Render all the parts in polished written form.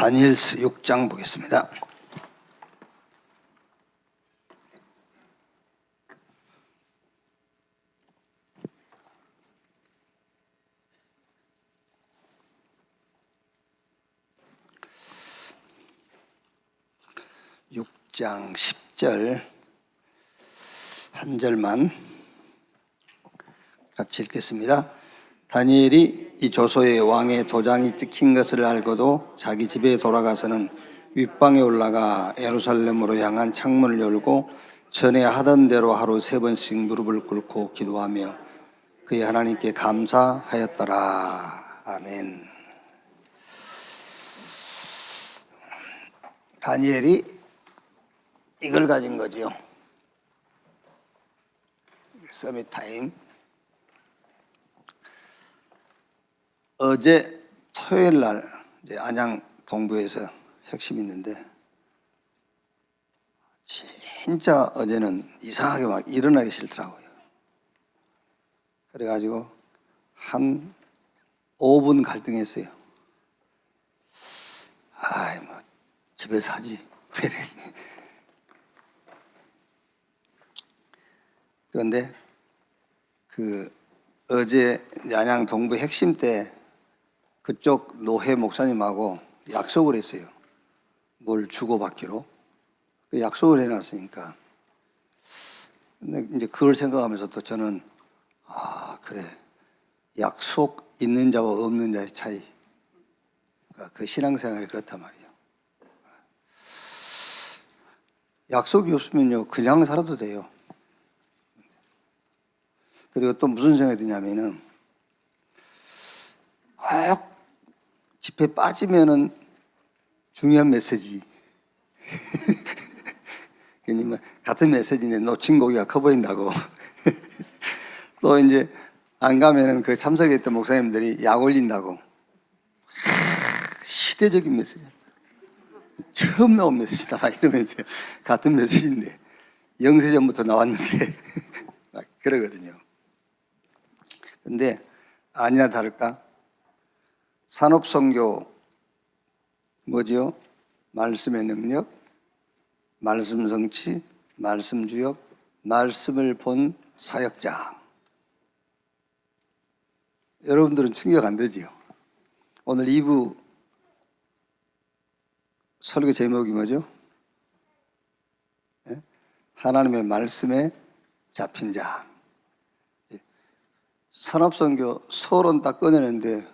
다니엘서 6장 보겠습니다. 육 장 10절 한 절만 같이 읽겠습니다. 다니엘이 이 조소의 왕의 도장이 찍힌 것을 알고도 자기 집에 돌아가서는 윗방에 올라가 예루살렘으로 향한 창문을 열고 전에 하던 대로 하루 3번씩 무릎을 꿇고 기도하며 그의 하나님께 감사하였더라. 아멘. 다니엘이 이걸 가진 거죠. 서밋 타임. 어제 토요일 날 안양 동부에서 핵심이 있는데 진짜 어제는 이상하게 막 일어나기 싫더라고요. 그래가지고 한 5분 갈등했어요. 아이 뭐 집에서 하지. 그런데 어제 안양 동부 핵심 때 그쪽 노회 목사님하고 약속을 했어요. 뭘 주고받기로. 약속을 해놨으니까. 근데 이제 그걸 생각하면서 또 저는 그래. 약속 있는 자와 없는 자의 차이. 그러니까 그 신앙생활이 그렇단 말이에요. 약속이 없으면요, 그냥 살아도 돼요. 그리고 또 무슨 생각이 드냐면은 꼭 집회 빠지면은 중요한 메시지. 괜히 뭐 같은 메시지인데 놓친 고기가 커 보인다고. 또 이제 안 가면은 그 참석했던 목사님들이 약 올린다고. 시대적인 메시지. 처음 나온 메시지다. 막 이러면서 같은 메시지인데 영세전부터 나왔는데 막 그러거든요. 근데 아니나 다를까 산업선교 뭐죠? 말씀의 능력, 말씀 성취, 말씀 주역, 말씀을 본 사역자. 여러분들은 충격 안 되지요? 오늘 2부 설교 제목이 뭐죠? 네? 하나님의 말씀에 잡힌 자. 산업선교 서론 딱 꺼내는데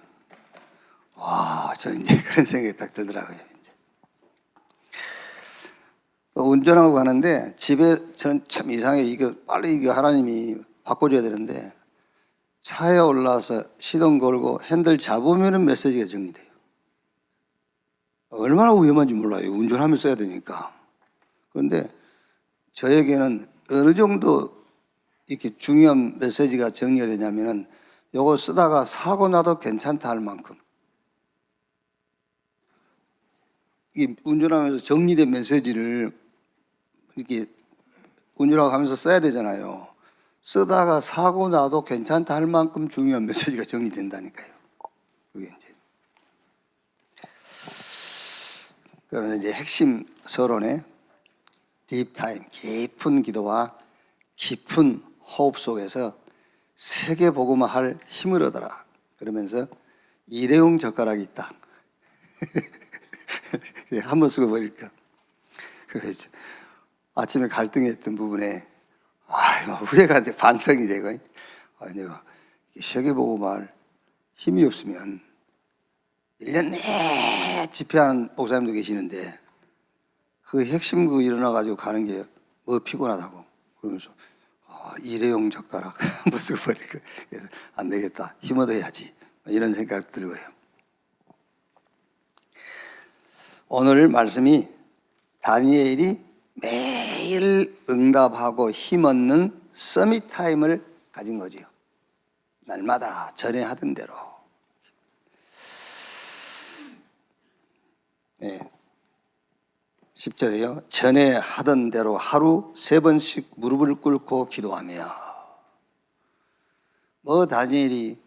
와, 저는 이제 그런 생각이 딱 들더라고요. 이제. 또 운전하고 가는데 집에 저는 참 이상해. 이거 빨리 이거 하나님이 바꿔줘야 되는데 차에 올라와서 시동 걸고 핸들 잡으면은 메시지가 정리돼요. 얼마나 위험한지 몰라요. 운전하면서 써야 되니까. 그런데 저에게는 어느 정도 이렇게 중요한 메시지가 정리가 되냐면은 요거 쓰다가 사고 나도 괜찮다 할 만큼 이 운전하면서 정리된 메시지를 이렇게 운전하고 가면서 써야 되잖아요. 쓰다가 사고 나도 괜찮다 할 만큼 중요한 메시지가 정리된다니까요. 그게 이제. 그러면 이제 핵심 서론에 딥타임, 깊은 기도와 깊은 호흡 속에서 세계 복음화 할 힘을 얻어라. 그러면서 일회용 젓가락이 있다. 한번 쓰고 버릴까? 그래서 아침에 갈등했던 부분에 후회가 반성이 되고 내가 세계 복음화 할 힘이 없으면 1년 내내 집회하는 목사님도 계시는데 그 핵심 일어나가지고 가는 게 뭐 피곤하다고 그러면서 일회용 젓가락 한번 쓰고 버릴까? 그래서 안 되겠다. 힘 얻어야지. 이런 생각 들고요. 오늘 말씀이 다니엘이 매일 응답하고 힘 얻는 서밋 타임을 가진 거죠. 날마다 전에 하던 대로. 네. 10절에요. 전에 하던 대로 하루 3번씩 무릎을 꿇고 기도하며. 다니엘이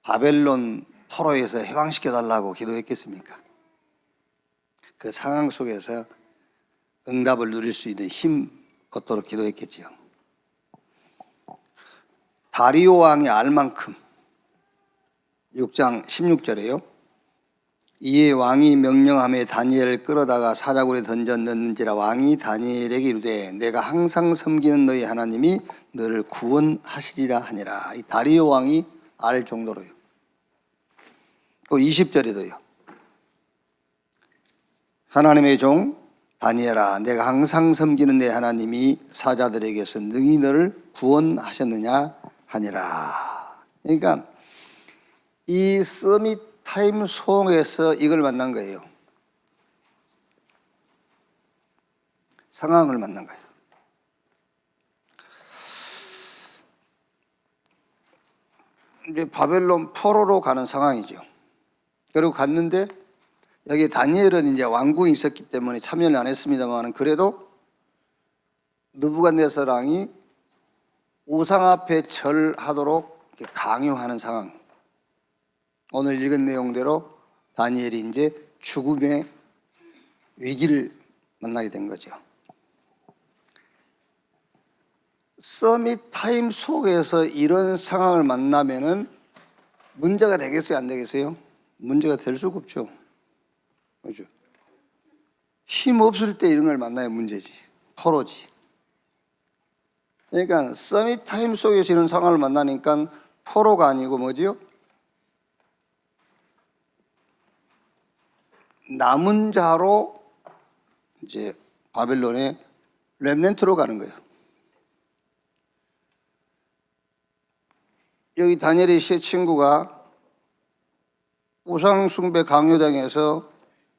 바벨론 포로에서 해방시켜달라고 기도했겠습니까? 그 상황 속에서 응답을 누릴 수 있는 힘 얻도록 기도했겠지요. 다리오 왕이 알 만큼 6장 16절에요. 이에 왕이 명령하며 다니엘을 끌어다가 사자굴에 던져 넣는지라 왕이 다니엘에게 이르되 내가 항상 섬기는 너희 하나님이 너를 구원하시리라 하니라. 이 다리오 왕이 알 정도로요. 또 20절에도요. 하나님의 종 다니엘아 내가 항상 섬기는 내 하나님이 사자들에게서 능히 너를 구원하셨느냐 하니라. 그러니까 이 서밋 타임 속에서 이걸 만난 거예요. 상황을 만난 거예요. 이제 바벨론 포로로 가는 상황이죠. 그리고 갔는데 여기 다니엘은 이제 왕궁에 있었기 때문에 참여를 안 했습니다만 그래도 느부갓네살 왕이 우상 앞에 절하도록 강요하는 상황. 오늘 읽은 내용대로 다니엘이 이제 죽음의 위기를 만나게 된 거죠. 서밋 타임 속에서 이런 상황을 만나면은 문제가 되겠어요, 안 되겠어요? 문제가 될 수가 없죠. 그렇죠? 힘 없을 때 이런 걸 만나야 문제지, 포로지. 그러니까 서밋 타임 속에서 이런 상황을 만나니까 포로가 아니고 뭐지요? 남은 자로 이제 바벨론의 렘넌트로 가는 거예요. 여기 다니엘의 세 친구가 우상숭배 강요당해서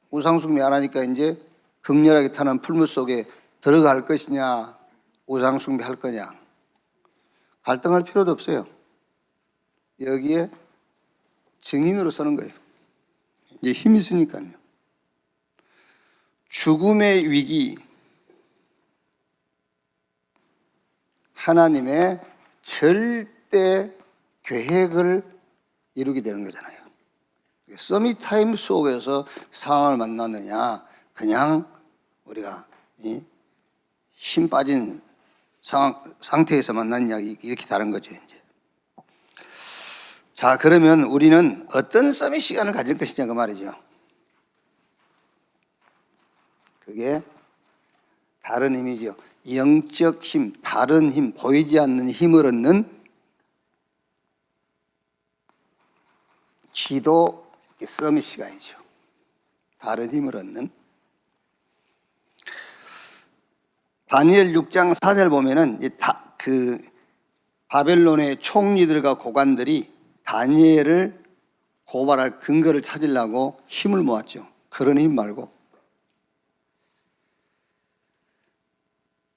우상숭배 안 하니까 이제 극렬하게 타는 풀무 속에 들어갈 것이냐, 우상숭배 할 거냐. 갈등할 필요도 없어요. 여기에 증인으로 서는 거예요. 이제 힘이 있으니까요. 죽음의 위기, 하나님의 절대 계획을 이루게 되는 거잖아요. 서밋 타임 속에서 상황을 만났느냐, 그냥 우리가 힘 빠진 상태에서 만났냐, 이렇게 다른 거죠. 이제. 자, 그러면 우리는 어떤 서밋 시간을 가질 것이냐, 그 말이죠. 그게 다른 힘이죠. 영적 힘, 다른 힘, 보이지 않는 힘을 얻는 기도 서밋 시간이죠. 다른 힘을 얻는. 다니엘 6장 4절 보면은 그 바벨론의 총리들과 고관들이 다니엘을 고발할 근거를 찾으려고 힘을 모았죠. 그런 힘 말고.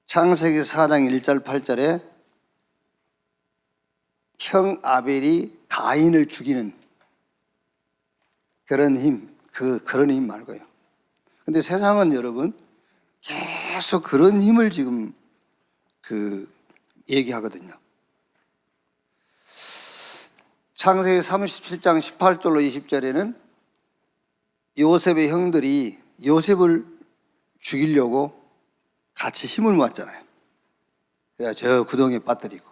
창세기 4장 1절 8절에 형 아벨이 가인을 죽이는 그런 힘, 그런 힘 말고요. 근데 세상은 여러분 계속 그런 힘을 지금 얘기하거든요. 창세기 37장 18절로 20절에는 요셉의 형들이 요셉을 죽이려고 같이 힘을 모았잖아요. 그래야 저 구덩이에 빠뜨리고.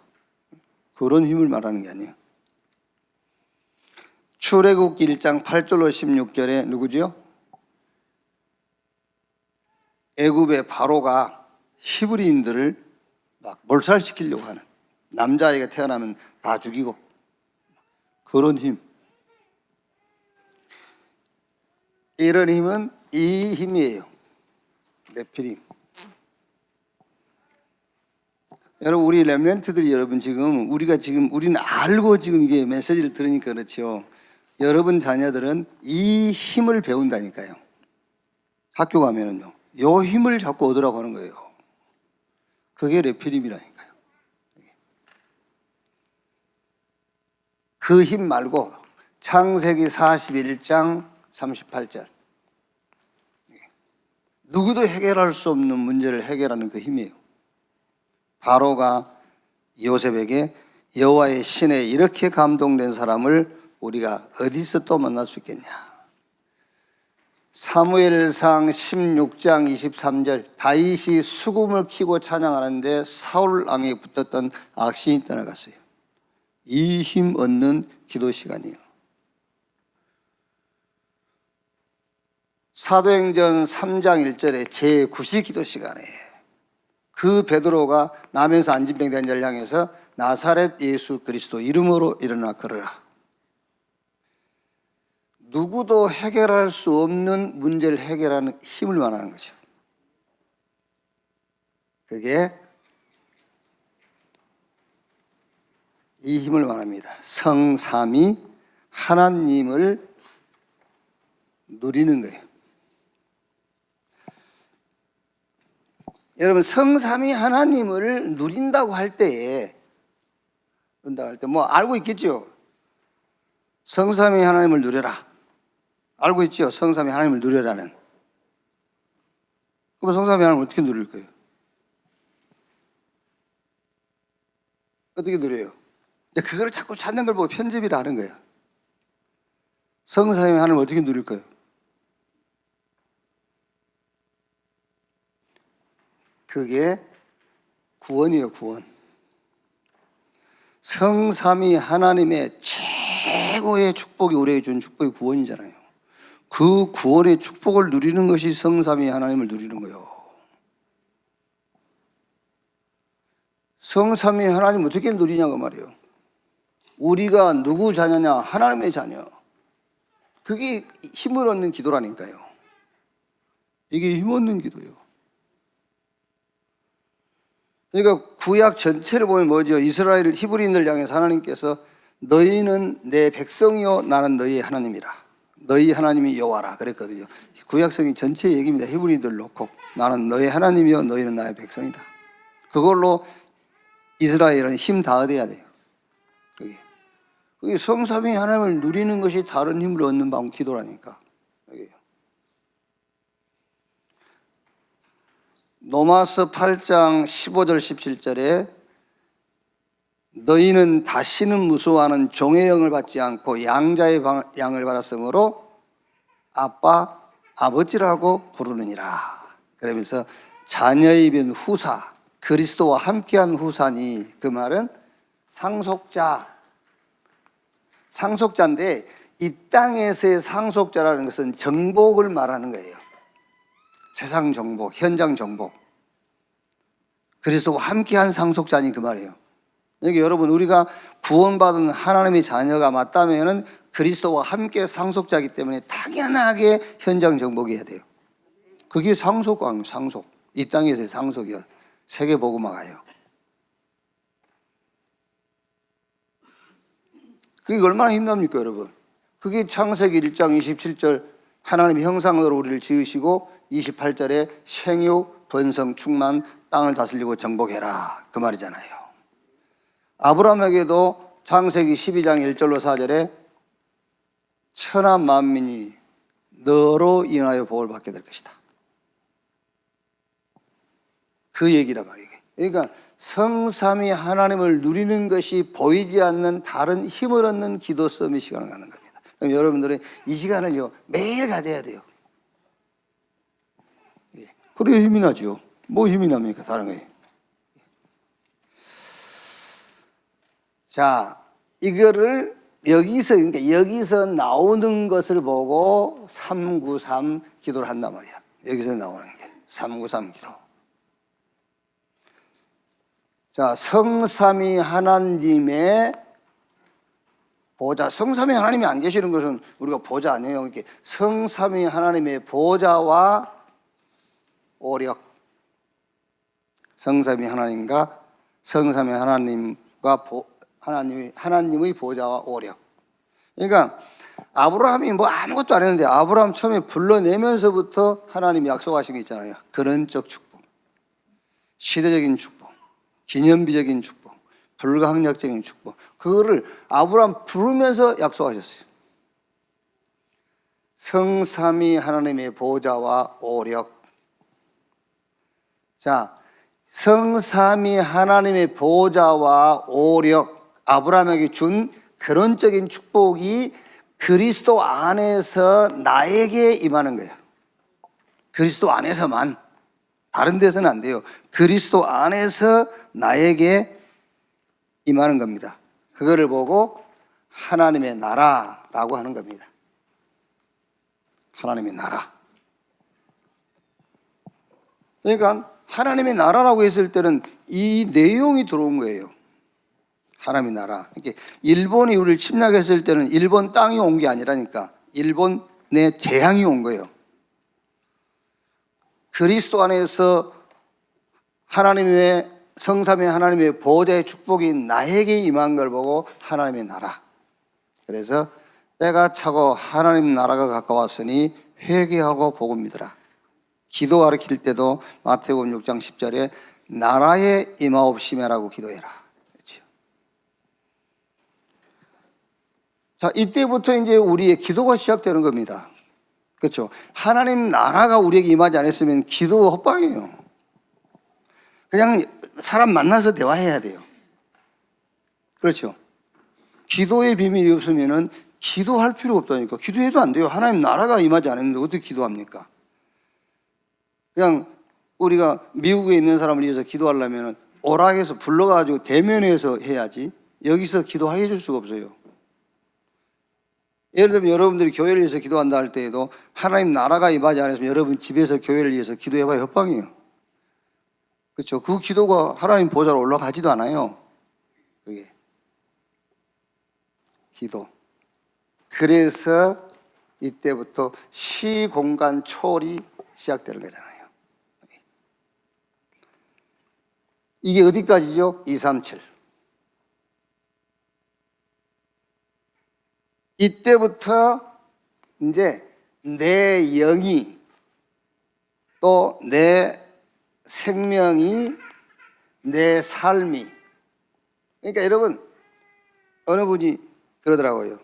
그런 힘을 말하는 게 아니에요. 출애굽기 1장 8절로 16절에 누구지요? 애굽의 바로가 히브리인들을 막 몰살시키려고 하는, 남자아이가 태어나면 다 죽이고 그런 힘. 이런 힘은 이 힘이에요. 네피림. 여러분, 우리 렘넌트들이 여러분 우리는 알고 지금 이게 메시지를 들으니까 그렇죠. 여러분 자녀들은 이 힘을 배운다니까요. 학교 가면은요. 요 힘을 자꾸 얻으라고 하는 거예요. 그게 레피림이라니까요. 그 힘 말고 창세기 41장 38절. 누구도 해결할 수 없는 문제를 해결하는 그 힘이에요. 바로가 요셉에게 여호와의 신에 이렇게 감동된 사람을 우리가 어디서 또 만날 수 있겠냐. 사무엘상 16장 23절 다윗이 수금을 키고 찬양하는데 사울 왕에게 붙었던 악신이 떠나갔어요. 이 힘 얻는 기도 시간이에요. 사도행전 3장 1절에 제9시 기도 시간에 그 베드로가 나면서 안진병된 자를 향해서 나사렛 예수 그리스도 이름으로 일어나 걸으라. 누구도 해결할 수 없는 문제를 해결하는 힘을 말하는 거죠. 그게 이 힘을 말합니다. 성삼위 하나님을 누리는 거예요. 여러분, 성삼위 하나님을 누린다고 할 때에 뭐 알고 있겠죠? 성삼위 하나님을 누려라. 알고 있죠? 성삼위 하나님을 누려라는. 그럼 성삼위 하나님을 어떻게 누릴 거예요? 어떻게 누려요? 그거를 자꾸 찾는 걸 보고 편집이라 하는 거예요. 성삼위 하나님을 어떻게 누릴 거예요? 그게 구원이에요, 구원. 성삼위 하나님의 최고의 축복이 우리에게 준 축복이 구원이잖아요. 그 구원의 축복을 누리는 것이 성삼위 하나님을 누리는 거예요. 성삼위 하나님 어떻게 누리냐고 말이에요. 우리가 누구 자녀냐? 하나님의 자녀. 그게 힘을 얻는 기도라니까요. 이게 힘 얻는 기도예요. 그러니까 구약 전체를 보면 뭐죠? 이스라엘 히브리인들 향해서 하나님께서 너희는 내 백성이요 나는 너희의 하나님이라. 너희 하나님이 여호와라 그랬거든요. 구약성이 전체 얘기입니다. 히브리인들 놓고 나는 너희 하나님이요 너희는 나의 백성이다. 그걸로 이스라엘은 힘 다 얻어야 돼요. 그게 성삼위 하나님을 누리는 것이 다른 힘을 얻는 방법 기도라니까. 로마서 8장 15절 17절에 너희는 다시는 무서워하는 종의 영을 받지 않고 양자의 양을 받았으므로 아빠, 아버지라고 부르느니라. 그러면서 자녀의 입은 후사, 그리스도와 함께한 후사니, 그 말은 상속자인데 이 땅에서의 상속자라는 것은 정복을 말하는 거예요. 세상 정복, 현장 정복. 그리스도와 함께한 상속자니 그 말이에요. 그러니까 여러분, 우리가 구원받은 하나님의 자녀가 맞다면은 그리스도와 함께 상속자이기 때문에 당연하게 현장 정복해야 돼요. 그게 상속왕, 상속. 이 땅에서의 상속이요. 세계 복음화가요. 그게 얼마나 힘납니까, 여러분? 그게 창세기 1장 27절 하나님의 형상으로 우리를 지으시고 28절에 생유, 번성, 충만, 땅을 다스리고 정복해라. 그 말이잖아요. 아브라함에게도 창세기 12장 1절로 4절에 천하 만민이 너로 인하여 복을 받게 될 것이다. 그 얘기란 말이에요. 그러니까 성삼위 하나님을 누리는 것이 보이지 않는 다른 힘을 얻는 기도 싸움의 시간을 갖는 겁니다. 그럼 여러분들은 이 시간을요 매일 가져야 돼요. 그래야 힘이 나죠. 뭐 힘이 납니까? 다른 거예요. 자, 이거를 그러니까 여기서 나오는 것을 보고 393 기도를 한단 말이야. 여기서 나오는 게 393 기도. 자, 성삼위 하나님의 보좌. 성삼위 하나님이 안 계시는 것은 우리가 보좌 아니에요. 이렇게 성삼위 하나님의 보좌와 오력. 성삼위 하나님과 하나님의 보좌와 오력. 그러니까 아브라함이 뭐 아무것도 안 했는데 아브라함 처음에 불러내면서부터 하나님이 약속하신 게 있잖아요. 근원적 축복, 시대적인 축복, 기념비적인 축복, 불가항력적인 축복. 그거를 아브라함 부르면서 약속하셨어요. 성삼위 하나님의 보좌와 오력. 자, 성삼위 하나님의 보좌와 오력, 아브라함에게 준 근원적인 축복이 그리스도 안에서 나에게 임하는 거예요. 그리스도 안에서만, 다른 데서는 안 돼요. 그리스도 안에서 나에게 임하는 겁니다. 그거를 보고 하나님의 나라라고 하는 겁니다. 하나님의 나라. 그러니까 하나님의 나라라고 했을 때는 이 내용이 들어온 거예요. 하나님의 나라. 이렇게 일본이 우리를 침략했을 때는 일본 땅이 온 게 아니라니까 일본의 재앙이 온 거예요. 그리스도 안에서 하나님의 성삼위 하나님의 보호자의 축복이 나에게 임한 걸 보고 하나님의 나라. 그래서 때가 차고 하나님 나라가 가까웠으니 회개하고 복음 믿으라. 기도 가르칠 때도 마태복음 6장 10절에 나라에 임하옵시며라고 기도해라. 그렇죠. 자, 이때부터 이제 우리의 기도가 시작되는 겁니다. 그렇죠. 하나님 나라가 우리에게 임하지 않았으면 기도 헛방이에요. 그냥 사람 만나서 대화해야 돼요. 그렇죠. 기도의 비밀이 없으면은 기도할 필요 없다니까. 기도해도 안 돼요. 하나님 나라가 임하지 않았는데 어떻게 기도합니까? 그냥 우리가 미국에 있는 사람을 위해서 기도하려면 오락에서 불러가지고 대면해서 해야지 여기서 기도해 줄 수가 없어요. 예를 들면 여러분들이 교회를 위해서 기도한다 할 때에도 하나님 나라가 임하지 않았으면 여러분 집에서 교회를 위해서 기도해봐야 협방이에요. 그렇죠. 그 기도가 하나님 보좌로 올라가지도 않아요. 그게 기도. 그래서 이때부터 시공간 초월이 시작되는 거잖아요. 이게 어디까지죠? 237. 이때부터 이제 내 영이 또 내 생명이 내 삶이, 그러니까 여러분 어느 분이 그러더라고요.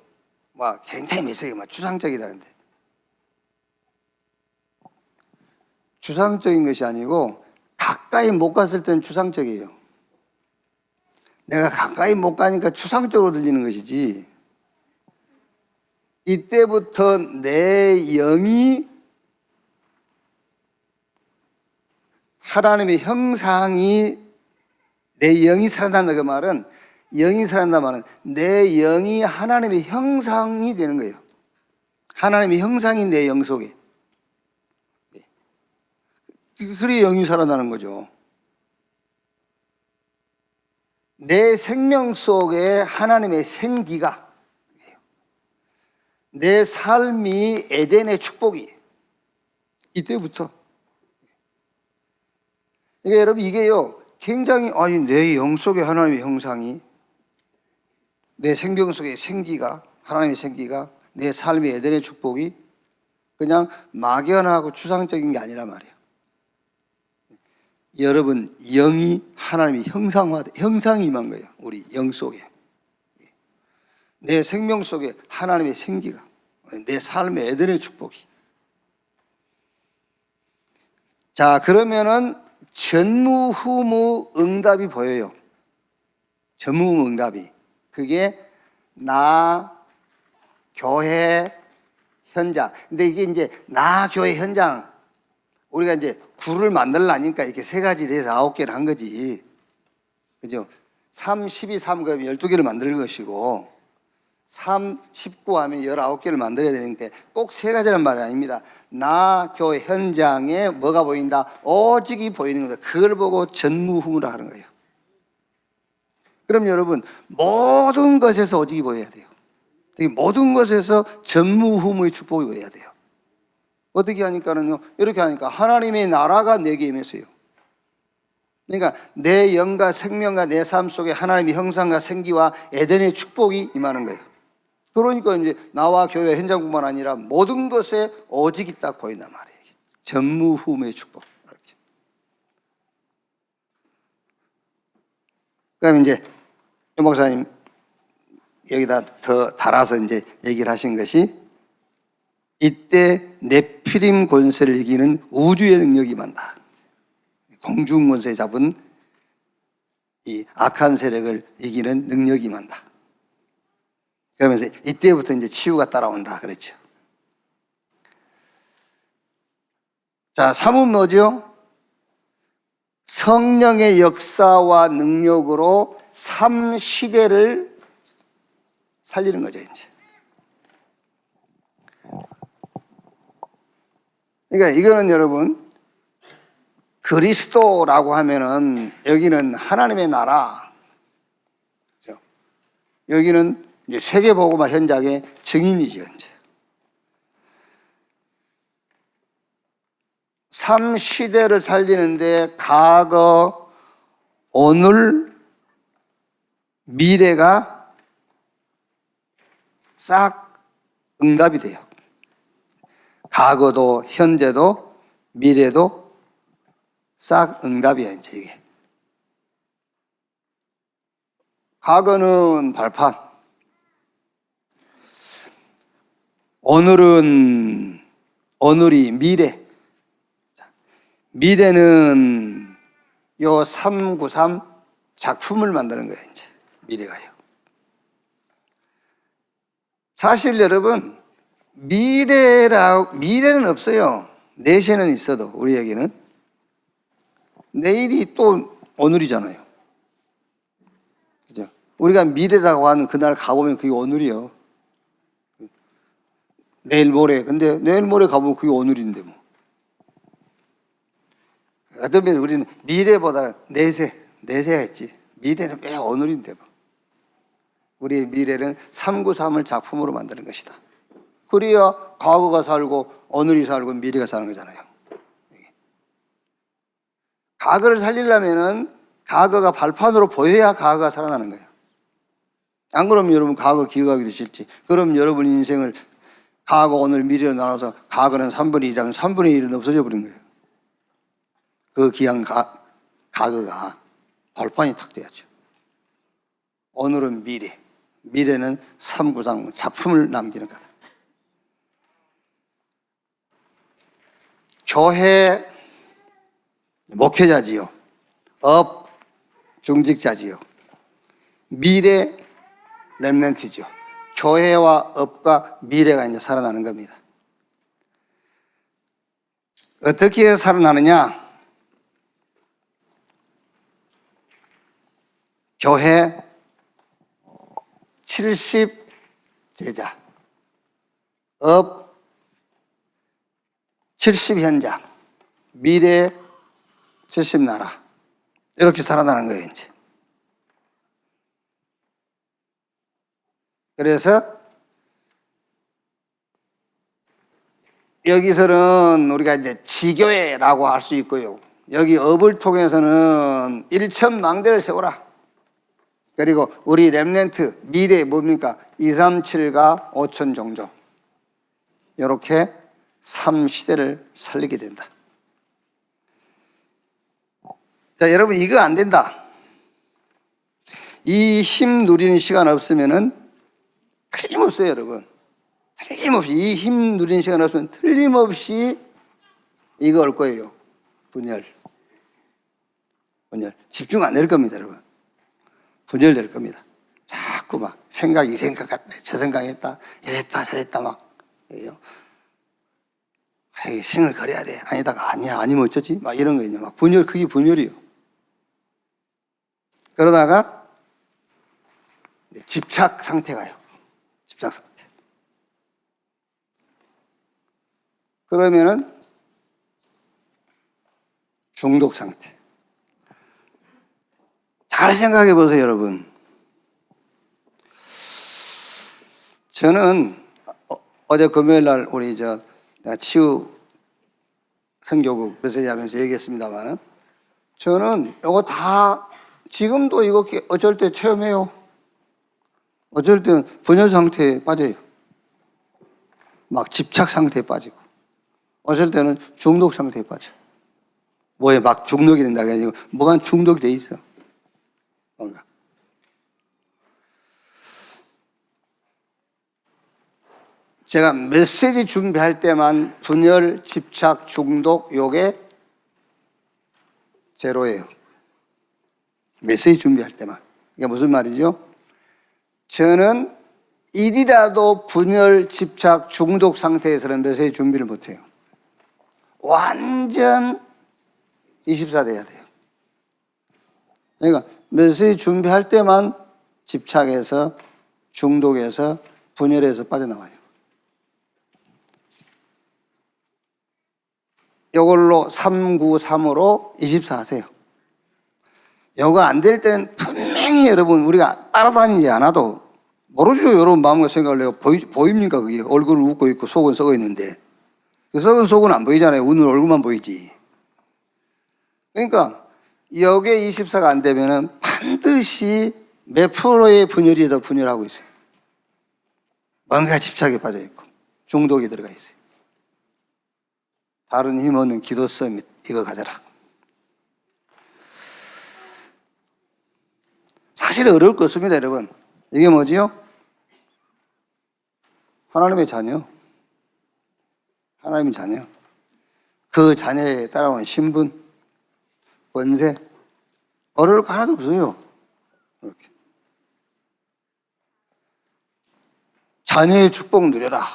막 굉장히 메시지가 막 추상적이다는데, 추상적인 것이 아니고 가까이 못 갔을 때는 추상적이에요. 내가 가까이 못 가니까 추상적으로 들리는 것이지, 이때부터 내 영이 하나님의 형상이, 내 영이 살아난다 그 말은, 영이 살아난다 말은 내 영이 하나님의 형상이 되는 거예요. 하나님의 형상이 내 영 속에. 그래야 영이 살아나는 거죠. 내 생명 속에 하나님의 생기가, 내 삶이 에덴의 축복이 이때부터. 그러니까 여러분 이게요 굉장히, 내 영 속에 하나님의 형상이, 내 생명 속에 생기가, 하나님의 생기가, 내 삶의 에덴의 축복이 그냥 막연하고 추상적인 게 아니란 말이에요. 여러분 영이 하나님의 형상이 임한 거예요. 우리 영 속에. 내 생명 속에 하나님의 생기가, 내 삶의 에덴의 축복이. 자, 그러면은 전무후무 응답이 보여요. 전무후무 응답이. 그게 나, 교회, 현장. 근데 이게 이제 나, 교회, 현장. 우리가 이제 구를 만들라니까 이렇게 세 가지를 해서 9개를 한 거지. 그죠? 3, 12, 3 그러면 12개를 만들 것이고, 3, 19 하면 19개를 만들어야 되는데 꼭 세 가지란 말은 아닙니다. 나, 교회, 현장에 뭐가 보인다? 오직이 보이는 거다. 그걸 보고 전무후무라 하는 거예요. 그럼 여러분 모든 것에서 오직이 보여야 돼요. 모든 것에서 전무후무의 축복이 보여야 돼요. 어떻게 하니까는요, 이렇게 하니까 하나님의 나라가 내게 임했어요. 그러니까 내 영과 생명과 내 삶 속에 하나님의 형상과 생기와 에덴의 축복이 임하는 거예요. 그러니까 이제 나와 교회 현장뿐만 아니라 모든 것에 오직이 딱 보인단 말이에요. 전무후무의 축복. 이렇게. 그럼 이제 유 목사님 여기다 더 달아서 이제 얘기를 하신 것이, 이때 네피림 권세를 이기는 우주의 능력이 임한다. 공중 권세 잡은 이 악한 세력을 이기는 능력이 임한다. 그러면서 이때부터 이제 치유가 따라온다 그랬죠. 자, 3은 뭐죠? 성령의 역사와 능력으로 3시대를 살리는 거죠, 이제. 그러니까 이거는 여러분, 그리스도라고 하면은 여기는 하나님의 나라, 그렇죠? 여기는 이제 세계복음화 현장의 증인이죠, 이제. 3시대를 살리는데 과거, 오늘, 미래가 싹 응답이 돼요. 과거도 현재도 미래도 싹 응답이야, 이제 이게. 과거는 발판, 오늘이 미래, 미래는 요 393 작품을 만드는 거예요, 이제. 미래가요. 사실 여러분, 미래는 없어요. 내세는 있어도, 우리에게는. 내일이 또 오늘이잖아요. 그죠? 우리가 미래라고 하는 그날 가보면 그게 오늘이요. 내일 모레. 근데 내일 모레 가보면 그게 오늘인데 뭐. 어쩌면 우리는 미래보다는 내세가 있지. 미래는 왜 오늘인데 뭐. 우리의 미래는 393을 작품으로 만드는 것이다. 그래야 과거가 살고 오늘이 살고 미래가 사는 거잖아요. 과거를 살리려면은 과거가 발판으로 보여야 과거가 살아나는 거예요. 안 그러면 여러분 과거 기억하기도 싫지. 그럼 여러분 인생을 과거, 오늘, 미래로 나눠서 과거는 3분의 1이라면 3분의 1은 없어져 버린 거예요. 그 귀한 과거가 발판이 탁 돼야죠. 오늘은 미래, 미래는 393 작품을 남기는 거다. 교회 목회자지요. 업 중직자지요. 미래 렘넌트죠. 교회와 업과 미래가 이제 살아나는 겁니다. 어떻게 살아나느냐? 교회 70 제자, 업 70 현장, 미래 70 나라. 이렇게 살아나는 거예요, 이제. 그래서 여기서는 우리가 이제 지교회라고 할 수 있고요. 여기 업을 통해서는 1,000망대를 세워라. 그리고 우리 렘넌트 미래 뭡니까? 237가 5천 종족. 이렇게 3시대를 살리게 된다. 자, 여러분 이거 안 된다. 이 힘 누리는 시간 없으면은 틀림없어요, 여러분. 틀림없이 이 힘 누리는 시간 없으면 틀림없이 이거 올 거예요. 분열. 집중 안 될 겁니다, 여러분. 분열될 겁니다. 자꾸 막 이 생각 같다, 저 생각했다, 이랬다 저랬다 막. 생을 거려야 돼. 아니다가 아니야, 아니면 어쩌지? 막 이런 거 있냐. 막 그게 분열이요. 그러다가 집착 상태가요. 집착 상태. 그러면은 중독 상태. 잘 생각해 보세요, 여러분. 저는 어제 금요일 날 우리 치유 선교국 메시지 하면서 얘기했습니다만은 저는 이거 다 지금도 이거 어쩔 때 체험해요. 어쩔 때는 분열 상태에 빠져요. 막 집착 상태에 빠지고. 어쩔 때는 중독 상태에 빠져. 뭐에 막 중독이 된다고 해가지고 뭐가 중독이 돼 있어. 뭔가. 제가 메시지 준비할 때만 분열, 집착, 중독 요게 제로예요. 메시지 준비할 때만. 이게 무슨 말이죠? 저는 일이라도 분열, 집착, 중독 상태에서는 메시지 준비를 못해요. 완전 24 돼야 돼요. 그러니까 메시지 준비할 때만 집착해서 중독해서 분열해서 빠져나와요. 이걸로 393으로 24 하세요. 이거 안 될 때는 분명히 여러분 우리가 따라다니지 않아도 모르죠. 여러분 마음과 생각을 내가 보입니까? 그게 얼굴은 웃고 있고 속은 썩어 있는데 그 썩은 속은 안 보이잖아요. 웃는 얼굴만 보이지. 그러니까 여기에 24가 안 되면은 반드시 몇 프로의 분열이 더 분열하고 있어요. 뭔가 집착에 빠져 있고 중독이 들어가 있어요. 다른 힘없는 기도 서밋 이거 가져라. 사실 어려울 거 없습니다, 여러분. 이게 뭐지요? 하나님의 자녀. 하나님의 자녀. 그 자녀에 따라온 신분, 권세, 어려울 거 하나도 없어요. 이렇게. 자녀의 축복 누려라.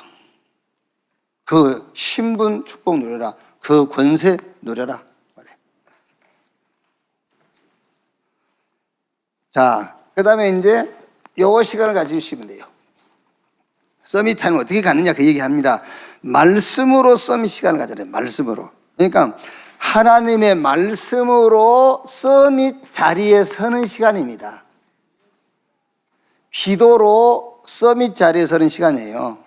그 신분 축복 누려라. 그 권세 누려라. 자, 그 다음에 이제 요 시간을 가지시면 돼요. 서밋 타임 어떻게 가느냐 그 얘기 합니다. 말씀으로 서밋 시간을 가져야 말씀으로. 그러니까 하나님의 말씀으로 서밋 자리에 서는 시간입니다. 기도로 서밋 자리에 서는 시간이에요.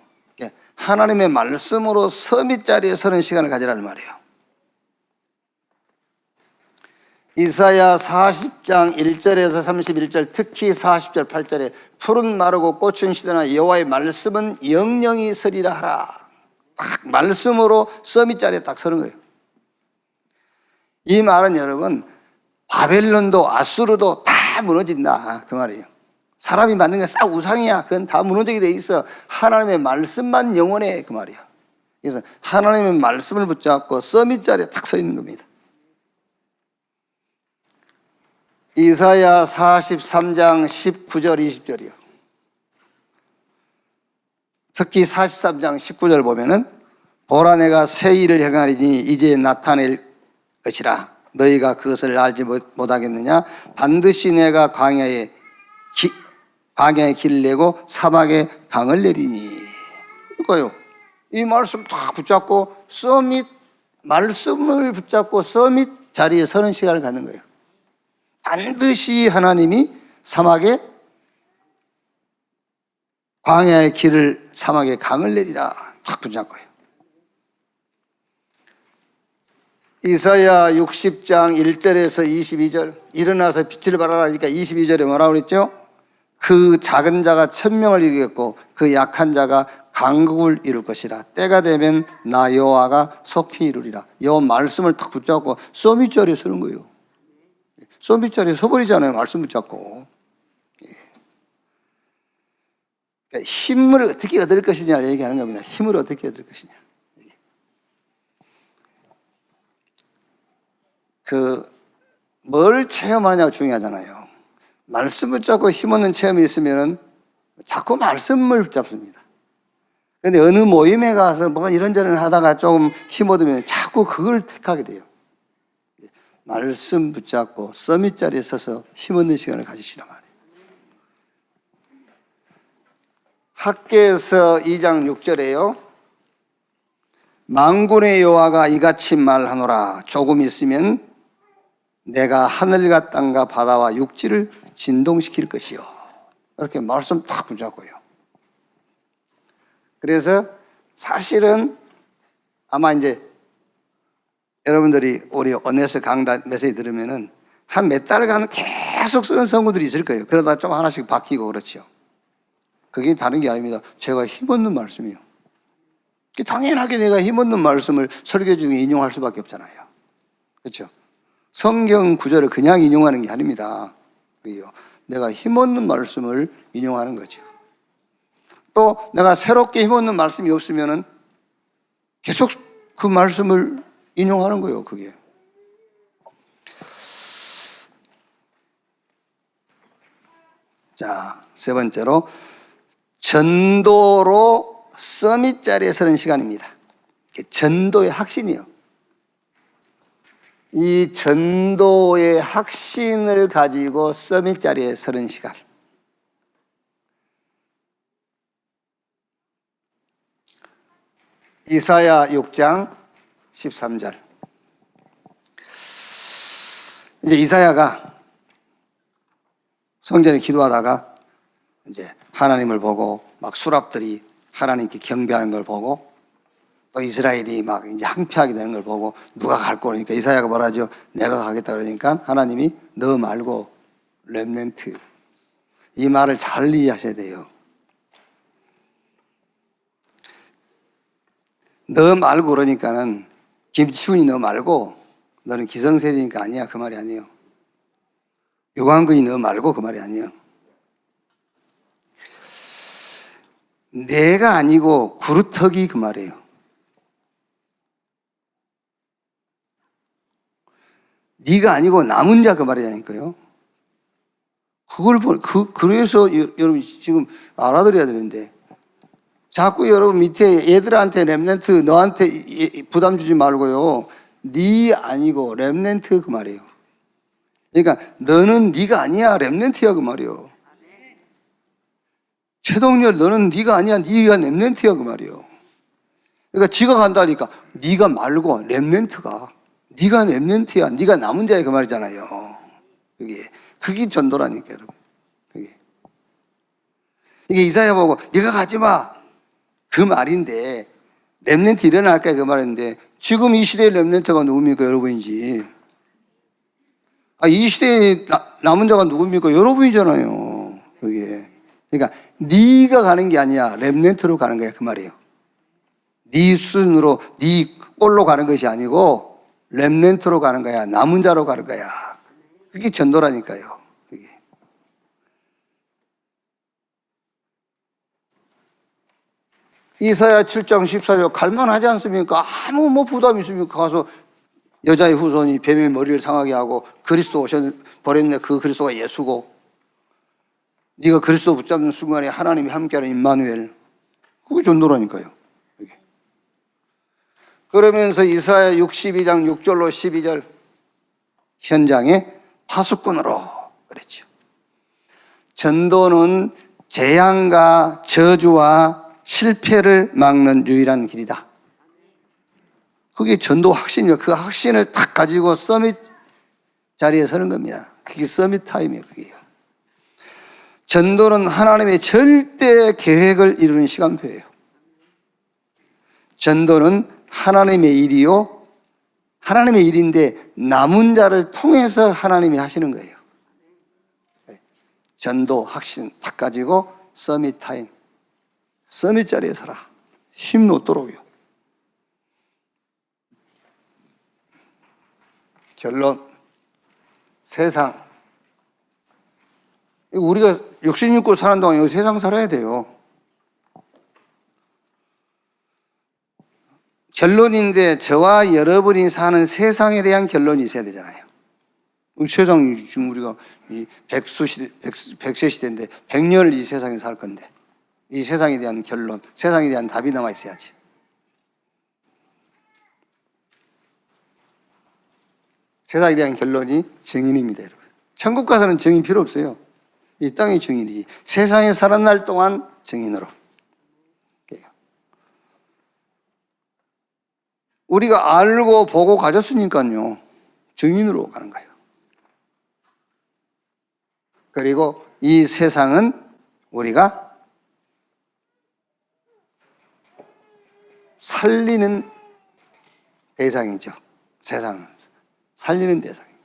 하나님의 말씀으로 서밋 자리에 서는 시간을 가지라는 말이에요. 이사야 40장 1절에서 31절, 특히 40절 8절에 푸른 마르고 꽃은 시드나 여호와의 말씀은 영영이 서리라 하라. 딱 말씀으로 서밋 자리에 딱 서는 거예요. 이 말은 여러분 바벨론도 아수르도 다 무너진다 그 말이에요. 사람이 만든 게 싹 우상이야. 그건 다 무너지게 돼 있어. 하나님의 말씀만 영원해 그 말이에요. 그래서 하나님의 말씀을 붙잡고 서밋 자리에 딱 서 있는 겁니다. 이사야 43장 19절 20절이요. 특히 43장 19절 보면은 보라 내가 새 일을 행하리니 이제 나타낼 것이라 너희가 그것을 알지 못하겠느냐. 반드시 내가 광야에 길을 내고 사막에 강을 내리니. 이거요. 이 말씀 다 붙잡고 서밋 말씀을 붙잡고 서밋 자리에 서는 시간을 갖는 거예요. 반드시 하나님이 사막에 광야의 길을 사막에 강을 내리라 딱 붙잡고요. 이사야 60장 1절에서 22절 일어나서 빛을 발하라 하니까 22절에 뭐라고 그랬죠? 그 작은 자가 1000명을 이루겠고 그 약한 자가 강국을 이룰 것이라. 때가 되면 나 여호와가 속히 이루리라. 이 말씀을 딱 붙잡고 서밋 자리에 서는 거예요. 서밋 자리에 서버리잖아요. 말씀 붙잡고. 그러니까 힘을 어떻게 얻을 것이냐를 얘기하는 겁니다. 힘을 어떻게 얻을 것이냐. 뭘 체험하냐가 중요하잖아요. 말씀 붙잡고 힘없는 체험이 있으면 자꾸 말씀을 붙잡습니다. 그런데 어느 모임에 가서 뭐가 이런저런 하다가 조금 힘 얻으면 자꾸 그걸 택하게 돼요. 말씀 붙잡고 서밋 자리에 서서 힘없는 시간을 가지시란 말이에요. 학개에서 2장 6절에요. 만군의 여호와가 이같이 말하노라. 조금 있으면 내가 하늘과 땅과 바다와 육지를 진동시킬 것이요. 이렇게 말씀 딱 붙잡고요. 그래서 사실은 아마 이제 여러분들이 우리 언에서 강단 메시지 들으면은 한 몇 달간 계속 쓰는 성구들이 있을 거예요. 그러다 좀 하나씩 바뀌고 그렇죠. 그게 다른 게 아닙니다. 제가 힘없는 말씀이요. 당연하게 내가 힘없는 말씀을 설교 중에 인용할 수밖에 없잖아요. 그렇죠? 성경 구절을 그냥 인용하는 게 아닙니다. 내가 힘없는 말씀을 인용하는 거죠. 또 내가 새롭게 힘없는 말씀이 없으면은 계속 그 말씀을 인용하는 거예요, 그게. 자, 세 번째로 전도로 서밋 자리에 서는 시간입니다. 전도의 확신이요. 이 전도의 확신을 가지고 서밋 자리에 서는 시간. 이사야 6장 13절. 이제 이사야가 성전에 기도하다가 이제 하나님을 보고 막 수랍들이 하나님께 경배하는 걸 보고 또 이스라엘이 막 이제 항폐하게 되는 걸 보고 누가 갈 거니까 이사야가 뭐라죠? 내가 가겠다 그러니까 하나님이 너 말고 렘넌트, 이 말을 잘 이해하셔야 돼요. 너 말고 그러니까는 김치훈이 너 말고 너는 기성세대니까 아니야, 그 말이 아니에요. 유광근이 너 말고 그 말이 아니에요. 내가 아니고 구루터기 그 말이에요. 네가 아니고 남은 자 그 말이라니까요. 그래서 여러분 지금 알아들어야 되는데, 자꾸 여러분 밑에 얘들한테 렘넌트, 너한테 부담 주지 말고요. 네 아니고 렘넌트 그 말이에요. 그러니까 너는 네가 아니야, 렘넌트야 그 말이에요. 최동열 너는 네가 아니야, 네가 렘넌트야 그 말이에요. 그러니까 지가 간다니까 네가 말고 렘넌트가, 네가 렘넌트야, 네가 남은 자야 그 말이잖아요. 그게 전도라니까 여러분. 이게 이사야 보고 네가 가지 마 그 말인데, 렘넌트 일어날까 그 말인데, 지금 이 시대의 렘넌트가 누굽니까? 여러분이지. 이 시대의 남은 자가 누굽니까? 여러분이잖아요. 그게. 그러니까 네가 가는 게 아니야, 렘넌트로 가는 거야 그 말이에요. 네 순으로 네 꼴로 가는 것이 아니고 렘넌트로 가는 거야, 남은 자로 가는 거야. 그게 전도라니까요. 그게. 이사야 7장 14절 갈만하지 않습니까? 아무 뭐 부담이 있습니까? 가서 여자의 후손이 뱀의 머리를 상하게 하고 그리스도 버렸네, 그 그리스도가 예수고, 네가 그리스도 붙잡는 순간에 하나님이 함께하는 임마누엘, 그게 전도라니까요. 그게. 그러면서 이사야 62장 6절로 12절 현장에 파수꾼으로 그랬죠. 전도는 재앙과 저주와 실패를 막는 유일한 길이다. 그게 전도 확신이에요. 그 확신을 딱 가지고 서밋 자리에 서는 겁니다. 그게 서밋 타임이에요. 그게요. 전도는 하나님의 절대 계획을 이루는 시간표예요. 전도는 하나님의 일이요, 하나님의 일인데 남은 자를 통해서 하나님이 하시는 거예요. 전도 확신 딱 가지고 서밋 타임, 서밋 자리에 서라. 힘 놓도록요. 결론, 세상, 우리가 육신 입고 사는 동안 여기 세상 살아야 돼요. 결론인데 저와 여러분이 사는 세상에 대한 결론이 있어야 되잖아요. 세상이 지금 우리가 이 백세 시대인데 100년을 이 세상에 살 건데, 이 세상에 대한 결론, 세상에 대한 답이 남아 있어야지. 세상에 대한 결론이 증인입니다, 여러분. 천국 가서는 증인 필요 없어요. 이 땅의 증인이지. 세상에 살은 날 동안 증인으로. 우리가 알고 보고 가졌으니까요, 증인으로 가는 거예요. 그리고 이 세상은 우리가 살리는 대상이죠. 세상은 살리는 대상이에요.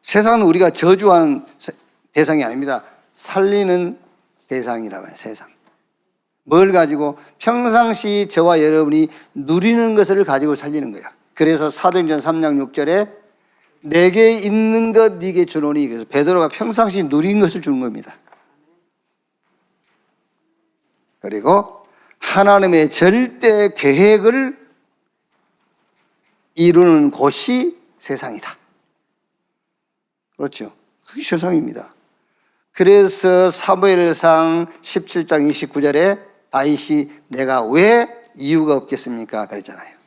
세상은 우리가 저주하는 대상이 아닙니다. 살리는 대상이라면 세상. 뭘 가지고? 평상시 저와 여러분이 누리는 것을 가지고 살리는 거예요. 그래서 사도행전 3장 6절에 내게 있는 것 네게 주노니, 그래서 베드로가 평상시 누린 것을 주는 겁니다. 그리고 하나님의 절대 계획을 이루는 곳이 세상이다. 그렇죠. 그게 세상입니다. 그래서 사무엘상 17장 29절에 다윗이 내가 왜 이유가 없겠습니까? 그랬잖아요.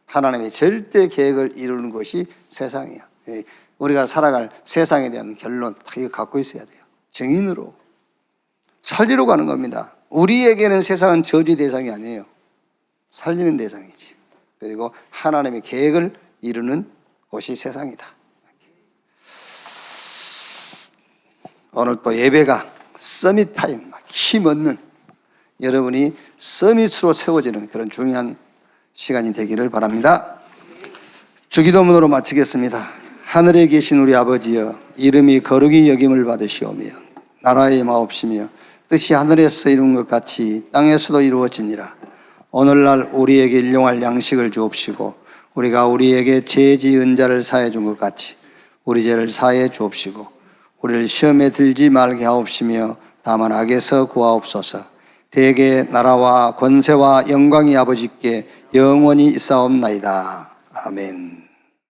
하나님의 절대 계획을 이루는 것이 세상이에요. 우리가 살아갈 세상에 대한 결론 다 이거 갖고 있어야 돼요. 정인으로 살리러 가는 겁니다. 우리에게는 세상은 저주 대상이 아니에요. 살리는 대상이지. 그리고 하나님의 계획을 이루는 곳이 세상이다. 오늘 또 예배가 서밋 타임, 힘없는 여러분이 서밋으로 세워지는 그런 중요한 시간이 되기를 바랍니다. 주기도문으로 마치겠습니다. 하늘에 계신 우리 아버지여, 이름이 거룩히 여김을 받으시오며 나라의 마옵시며 뜻이 하늘에서 이룬 것 같이 땅에서도 이루어지니라. 오늘날 우리에게 일용할 양식을 주옵시고 우리가 우리에게 죄 지은 자를 사해 준 것 같이 우리 죄를 사해 주옵시고 우리를 시험에 들지 말게 하옵시며 다만 악에서 구하옵소서. 대개 나라와 권세와 영광이 아버지께 영원히 있사옵나이다. 아멘.